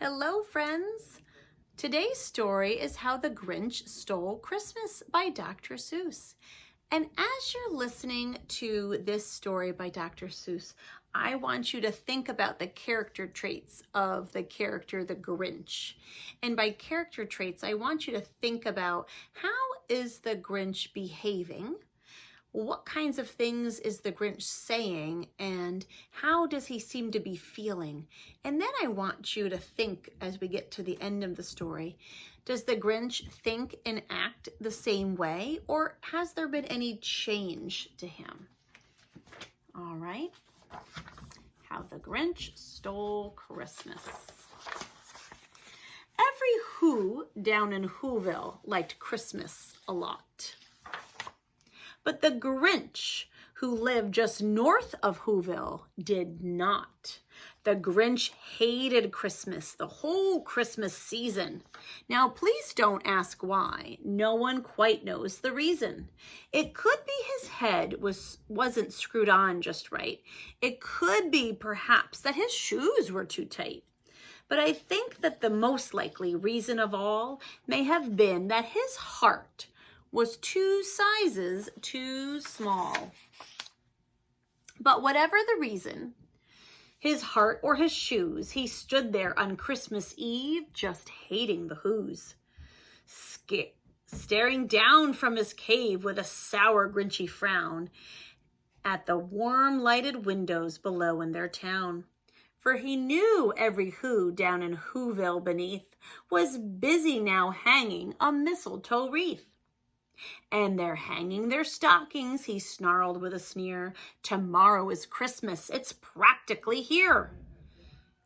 Hello, friends. Today's story is How the Grinch Stole Christmas by Dr. Seuss. And as you're listening to this story by Dr. Seuss, I want you to think about the character traits of the character, the Grinch. And by character traits, I want you to think about how is the Grinch behaving? What kinds of things is the Grinch saying, and how does he seem to be feeling? And then I want you to think, as we get to the end of the story, does the Grinch think and act the same way, or has there been any change to him? All right. How the Grinch Stole Christmas. Every Who down in Whoville liked Christmas a lot. But the Grinch, who lived just north of Whoville, did not. The Grinch hated Christmas, the whole Christmas season. Now, please don't ask why. No one quite knows the reason. It could be his head wasn't screwed on just right. It could be perhaps that his shoes were too tight. But I think that the most likely reason of all may have been that his heart was 2 sizes too small. But whatever the reason, his heart or his shoes, he stood there on Christmas Eve just hating the Whos, staring down from his cave with a sour, Grinchy frown at the warm lighted windows below in their town. For he knew every Who down in Whoville beneath was busy now hanging a mistletoe wreath. And they're hanging their stockings, he snarled with a sneer. Tomorrow is Christmas, it's practically here.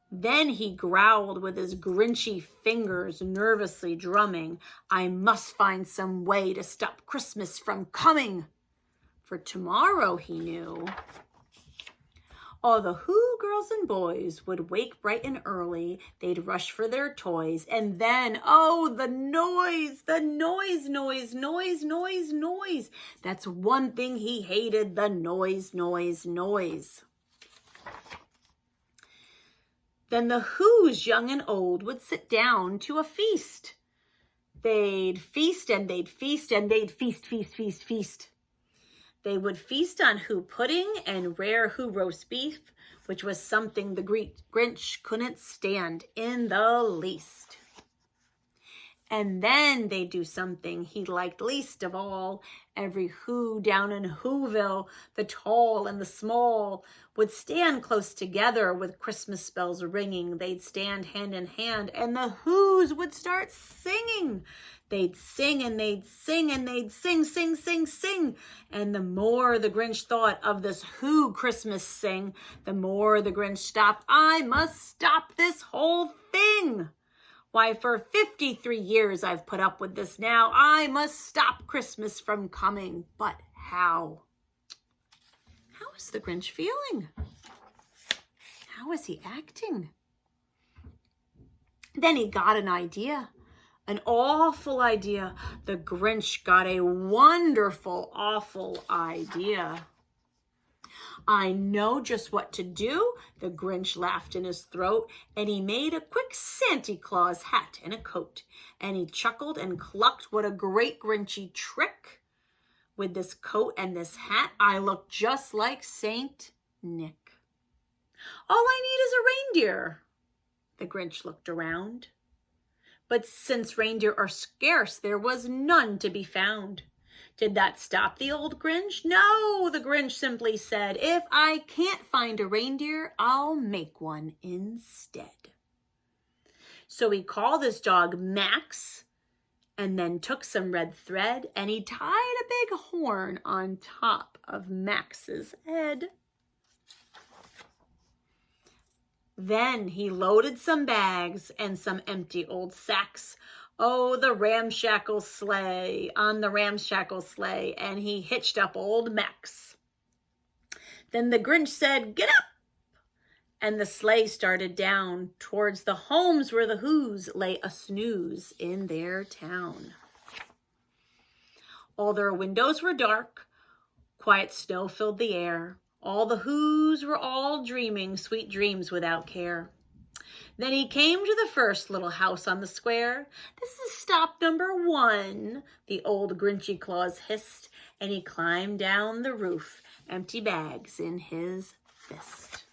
Then he growled with his Grinchy fingers nervously drumming. I must find some way to stop Christmas from coming. For tomorrow, he knew, all the Who girls and boys would wake bright and early. They'd rush for their toys. And then, oh, the noise. That's one thing he hated, the noise. Then the Whos, young and old, would sit down to a feast. They'd feast and they'd feast and they'd feast. They would feast on Who pudding and rare Who roast beef, which was something the Grinch couldn't stand in the least. And then they'd do something he liked least of all. Every Who down in Whoville, the tall and the small, would stand close together with Christmas bells ringing. They'd stand hand in hand, and the Whos would start singing. They'd sing and they'd sing and they'd sing. And the more the Grinch thought of this Who Christmas sing, the more the Grinch stopped. I must stop this whole thing. Why, for 53 years I've put up with this now. I must stop Christmas from coming. But how? How is the Grinch feeling? How is he acting? Then he got an idea. An awful idea. The Grinch got a wonderful, awful idea. I know just what to do, the Grinch laughed in his throat, and he made a quick Santa Claus hat and a coat, and he chuckled and clucked, what a great Grinchy trick. With this coat and this hat, I look just like Saint Nick. All I need is a reindeer. The Grinch looked around. But since reindeer are scarce, there was none to be found. Did that stop the old Grinch? No, the Grinch simply said, if I can't find a reindeer, I'll make one instead. So he called his dog Max, and then took some red thread, and he tied a big horn on top of Max's head. Then he loaded some bags and some empty old sacks. Oh, the ramshackle sleigh, on the ramshackle sleigh, and he hitched up old Max. Then the Grinch said, get up! And the sleigh started down towards the homes where the Whos lay a snooze in their town. All their windows were dark, quiet snow filled the air. All the Whos were all dreaming sweet dreams without care. Then he came to the first little house on the square. "This is stop number 1, the old Grinchy Claus hissed, and he climbed down the roof, empty bags in his fist.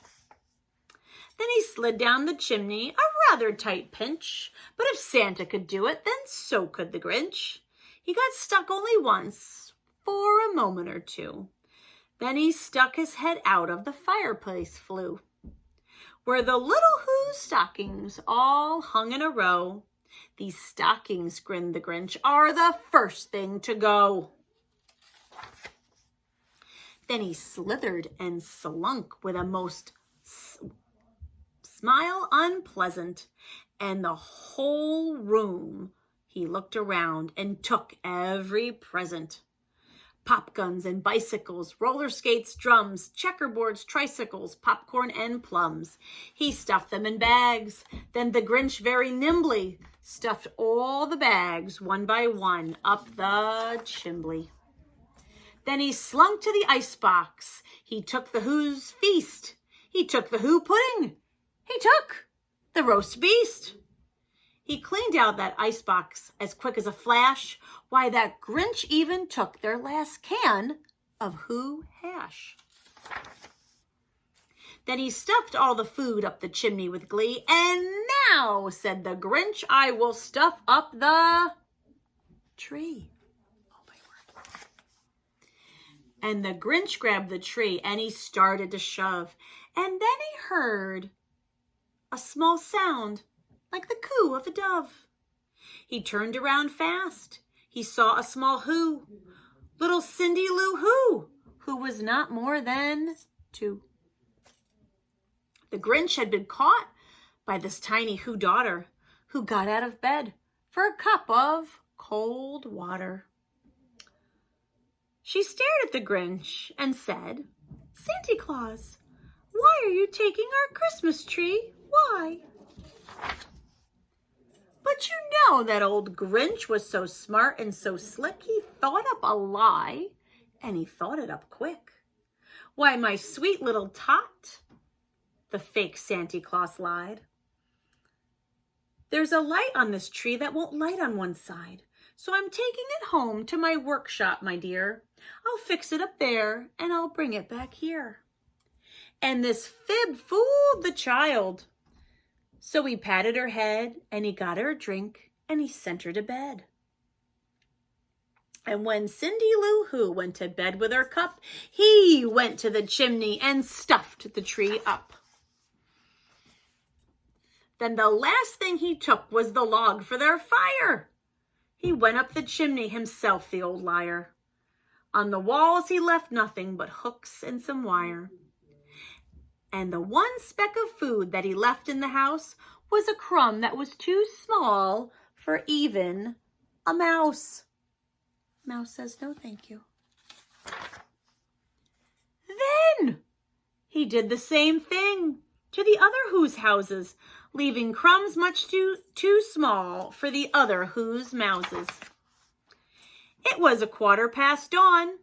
Then he slid down the chimney, a rather tight pinch, but if Santa could do it, then so could the Grinch. He got stuck only once, for a moment or two. Then he stuck his head out of the fireplace flue, where the little Who's stockings all hung in a row. "These stockings," grinned the Grinch, "are the first thing to go." Then he slithered and slunk with a most smile unpleasant, and the whole room he looked around and took every present. Pop guns and bicycles, roller skates, drums, checkerboards, tricycles, popcorn, and plums. He stuffed them in bags. Then the Grinch very nimbly stuffed all the bags, one by one, up the chimbley. Then he slunk to the icebox. He took the Who's feast. He took the Who pudding. He took the roast beast. He cleaned out that icebox as quick as a flash. Why, that Grinch even took their last can of Who hash. Then he stuffed all the food up the chimney with glee. "And now," said the Grinch, "I will stuff up the tree." Oh, my word. And the Grinch grabbed the tree and he started to shove. And then he heard a small sound like the coo of a dove. He turned around fast. He saw a small Who, little Cindy Lou who was not more than 2. The Grinch had been caught by this tiny Who daughter, who got out of bed for a cup of cold water. She stared at the Grinch and said, "Santa Claus, why are you taking our Christmas tree? Why?" But you know that old Grinch was so smart and so slick, he thought up a lie, and he thought it up quick. "Why, my sweet little tot," the fake Santa Claus lied, "there's a light on this tree that won't light on one side, so I'm taking it home to my workshop, my dear. I'll fix it up there, and I'll bring it back here." And this fib fooled the child. So he patted her head, and he got her a drink, and he sent her to bed. And when Cindy Lou Who went to bed with her cup, he went to the chimney and stuffed the tree up. Then the last thing he took was the log for their fire. He went up the chimney himself, the old liar. On the walls he left nothing but hooks and some wire. And the one speck of food that he left in the house was a crumb that was too small for even a mouse. Mouse says, "No, thank you." Then he did the same thing to the other Who's houses, leaving crumbs much too small for the other Who's mouses. It was 1/4 dawn.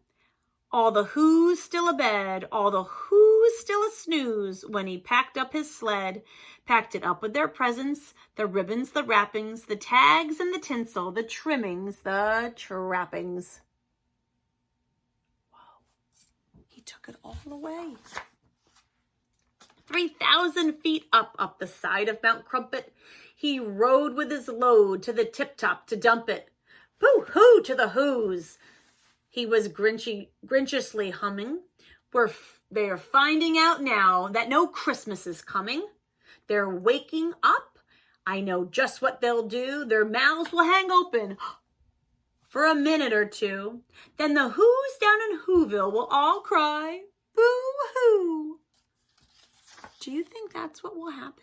All the Who's still abed, all the Who's still a snooze, when he packed up his sled, packed it up with their presents, the ribbons, the wrappings, the tags and the tinsel, the trimmings, the trappings. Whoa, he took it all away. 3,000 feet up the side of Mount Crumpet, he rode with his load to the tip-top to dump it. Boo-hoo to the Who's! He was grinchiously humming. They're finding out now that no Christmas is coming. They're waking up. I know just what they'll do. Their mouths will hang open for a minute or two. Then the Who's down in Whoville will all cry, boo-hoo. Do you think that's what will happen?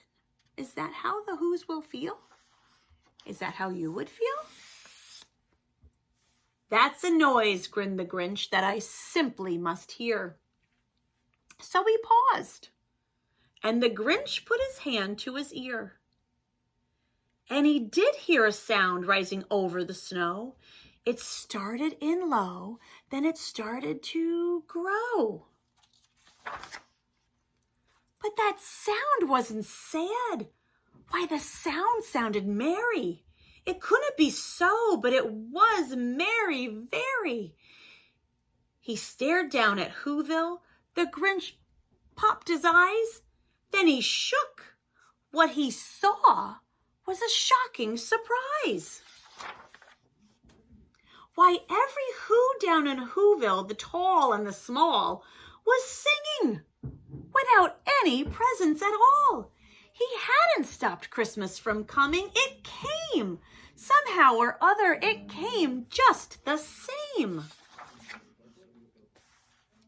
Is that how the Who's will feel? Is that how you would feel? "That's a noise," grinned the Grinch, "that I simply must hear." So he paused, and the Grinch put his hand to his ear. And he did hear a sound rising over the snow. It started in low, then it started to grow. But that sound wasn't sad, Why, the sound sounded merry. It couldn't be so, but it was merry, very. He stared down at Whoville. The Grinch popped his eyes. Then he shook. What he saw was a shocking surprise. Why, every Who down in Whoville, the tall and the small, was singing without any presents at all. He hadn't stopped Christmas from coming. It came. Somehow or other, it came just the same.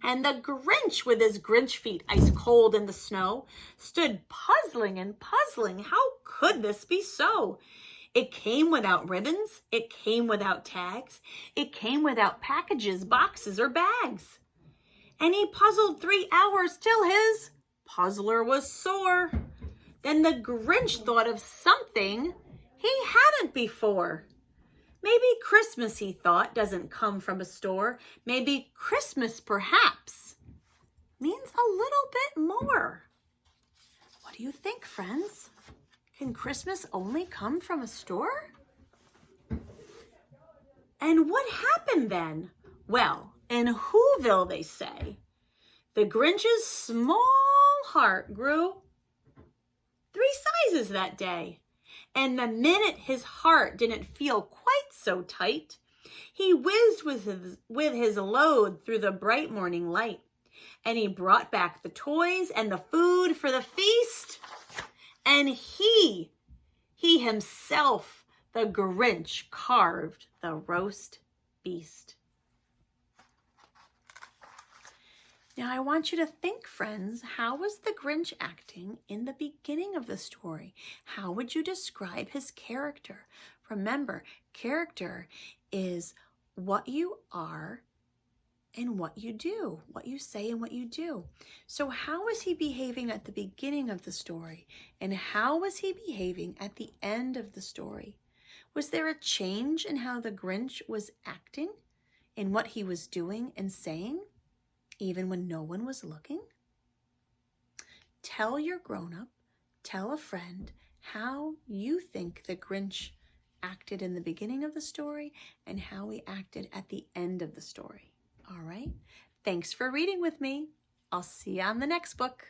And the Grinch, with his Grinch feet ice cold in the snow, stood puzzling and puzzling. How could this be so? It came without ribbons. It came without tags. It came without packages, boxes, or bags. And he puzzled 3 hours till his puzzler was sore. Then the Grinch thought of something he hadn't before. Maybe Christmas, he thought, doesn't come from a store. Maybe Christmas, perhaps, means a little bit more. What do you think, friends? Can Christmas only come from a store? And what happened then? Well, in Whoville, they say, the Grinch's small heart grew 3 sizes that day. And the minute his heart didn't feel quite so tight, he whizzed with his load through the bright morning light. And he brought back the toys and the food for the feast. And he himself, the Grinch, carved the roast beast. Now, I want you to think, friends, how was the Grinch acting in the beginning of the story? How would you describe his character? Remember, character is what you are and what you do, what you say and what you do. So how was he behaving at the beginning of the story? And how was he behaving at the end of the story? Was there a change in how the Grinch was acting, in what he was doing and saying, even when no one was looking? Tell your grown-up, tell a friend how you think the Grinch acted in the beginning of the story and how he acted at the end of the story. All right? Thanks for reading with me. I'll see you on the next book.